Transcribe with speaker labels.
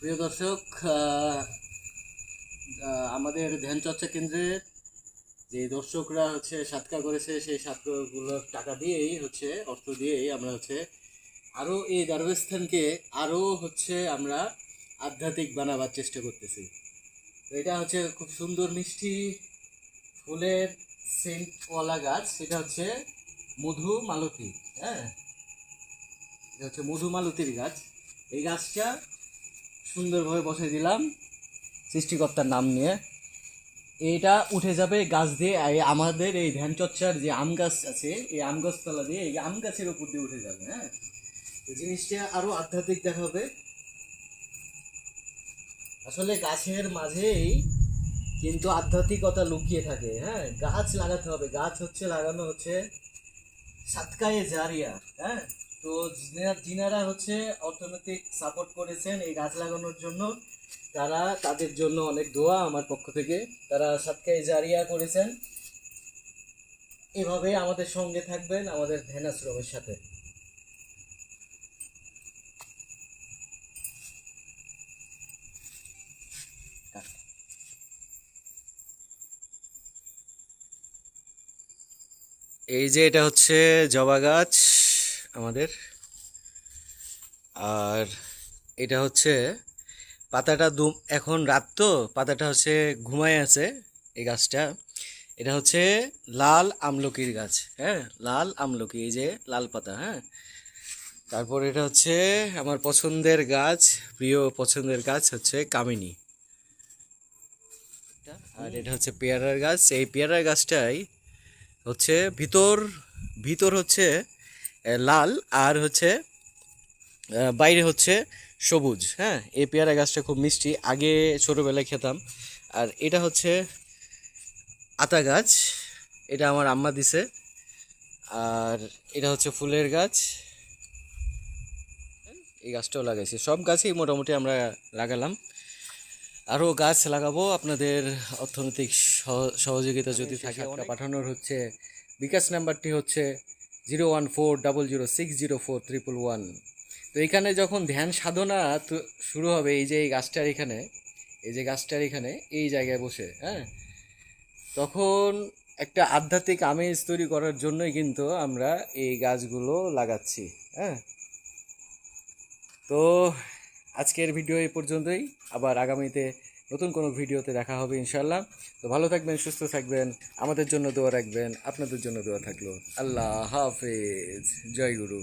Speaker 1: প্রিয় দর্শক, আমাদের ধ্যান চর্চা কেন্দ্রের যে দর্শকরা সাতকা করেছে, সেই সাতকাগুলোর টাকা দিয়েই অর্থ দিয়েই আমরা আরও এই দারুস্থানকে আরও আমরা আধ্যাত্মিক বানাবার চেষ্টা করতেছি। তো এটা খুব সুন্দর মিষ্টি ফুলের সেন্টওয়ালা গাছ। এটা মধু মালতী। হ্যাঁ, এটা মধু মালতীর গাছ। এই গাছটা সুন্দরভাবে বসে দিলাম সৃষ্টিকর্তার নাম নিয়ে। এটা উঠে যাবে গাছ দিয়ে আমাদের এই ধ্যান চর্চার যে আম গাছ আছে, এই আম গাছতলা দিয়ে এই আম গাছের উপর দিয়ে উঠে যাবে। হ্যাঁ, এই জিনিসটা আরো আধ্যাত্মিক দেখাবে। আসলে গাছের মাঝেই কিন্তু আধ্যাত্মিকতা লুকিয়ে থাকে। হ্যাঁ, গাছ লাগাতে হবে। গাছ লাগানো সাদকায়ে জারিয়া। হ্যাঁ, তো যিনারা অর্থনৈতিক সাপোর্ট করেছেন এই গাছ লাগানোর জন্য, তাদের জন্য অনেক দোয়া আমার পক্ষ থেকে। তারা সাদকায়ে জারিয়া করেছেন। এভাবে আমাদের সঙ্গে থাকবেন, আমাদের ধ্যান আশ্রমের সাথে। এই যে এটা জবা গাছ আমাদের, আর এটা পাতাটা এখন রাত তো পাতাটা ঘুমায় আছে এই গাছটা। এটা লাল আমলকির গাছ। হ্যাঁ, লাল আমলকি, এই যে লাল পাতা। হ্যাঁ, তারপর এটা আমার পছন্দের গাছ, প্রিয় পছন্দের গাছ কামিনী। আর এটা পেয়ারার গাছ। এই পেয়ারার গাছটাই ভিতর ভিতর লাল, আর বাইরে সবুজ। হ্যাঁ, এই পেয়ারা গাছটা খুব মিষ্টি, আগে ছোটোবেলায় খেতাম। আর এটা আতা গাছ, এটা আমার আম্মা দিছে। আর এটা ফুলের গাছ। এই গাছটাও লাগাইছি, সব গাছই মোটামুটি আমরা লাগালাম। আরও গাছ লাগাবো, আপনাদের অর্থনৈতিক সহযোগিতা যদি থাকে। টাকা পাঠানোর বিকাশ নাম্বারটি 01400604311। তো এখানে যখন ধ্যান সাধনা শুরু হবে, এই যে এই গাছটার এখানে, এই যে গাছটার এখানে এই জায়গায় বসে, হ্যাঁ, তখন একটা আধ্যাত্মিক আমেজ তৈরি করার জন্যই কিন্তু আমরা এই গাছগুলো লাগাচ্ছি। হ্যাঁ, তো আজকের ভিডিও এই পর্যন্তই। আবার আগামীতে নতুন কোনো ভিডিওতে দেখা হবে ইনশাল্লাহ। তো ভালো থাকবেন, সুস্থ থাকবেন, আমাদের জন্য দোয়া রাখবেন, আপনাদের জন্য দোয়া থাকলো। আল্লাহ হাফেজ, জয় গুরু।